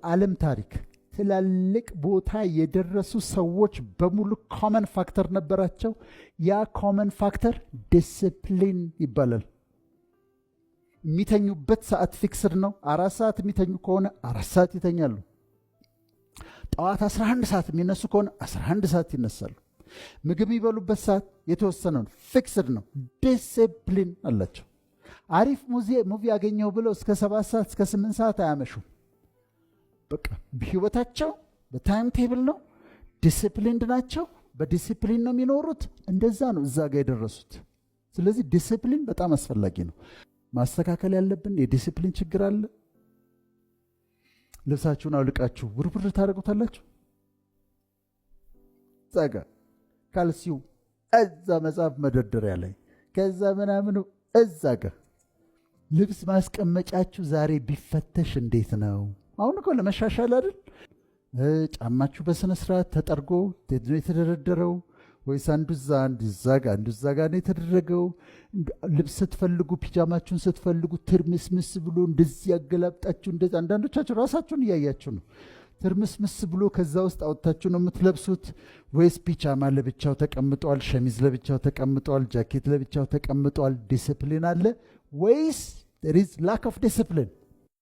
በዓለም ታሪክ ትላልቅ ቦታ የደረሱ ሰዎች በሙሉ ኮመን ፋክተር ነበራቸው። ያ ኮመን ፋክተር ዲሲፕሊን ይባላል። የሚተኙበት ሰዓት ፊክስድ ነው። 4 ሰዓት የሚተኙ ከሆነ 4 ሰዓት ይተኛሉ። ጠዋት 11 ሰዓት የሚነሱ ከሆነ 11 ሰዓት ይነሳሉ። ምግብ የሚበሉበት ሰዓት የተወሰነ ነው፣ ፊክስድ ነው። ዲሲፕሊን አላቸው። አሪፍ ሙቪ ያገኘው ብለው እስከ 7 ሰዓት እስከ 8 ሰዓት አያመሹም። በቃ በህይወታቸው በታይም ቴብል ነው፣ ዲሲፕሊንድ ናቸው፣ በዲሲፕሊን ነው የሚኖሩት። እንደዛ ነው እዛ ጋር የደረሱት። ስለዚህ ዲሲፕሊን በጣም አስፈላጊ ነው። ማስተካከል ያለብን የዲሲፕሊን ችግር አለ። ልብሳችሁን አውልቃችሁ ውርውር ታደርጉታላችሁ። እዛ ጋር ካልሲው እዛ መጽሐፍ መደርደሪያ ላይ ከዛ ምናምኑ እዛ ጋር ልብስ ማስቀመጫችሁ ዛሬ ቢፈተሽ እንዴት ነው? አሁን እኮ ለመሻሻል አይደል? ጫማችሁ በስነ ስርዓት ተጠርጎ የተደረደረው ወይስ አንዱ እዛ ጋር ነው የተደረገው? ልብስ ስትፈልጉ ፒጃማችሁን ስትፈልጉ ትርምስምስ ብሎ እንደዚህ ያገላብጣችሁ፣ እንደዚህ አንዳንዶቻችሁ ራሳችሁን እያያችሁ ነው። ትርምስምስ ብሎ ከዛ ውስጥ አውጥታችሁ ነው የምትለብሱት? ወይስ ፒጃማ ለብቻው ተቀምጧል፣ ሸሚዝ ለብቻው ተቀምጧል፣ ጃኬት ለብቻው ተቀምጧል? ዲሲፕሊን አለ ወይስ there is lack of discipline?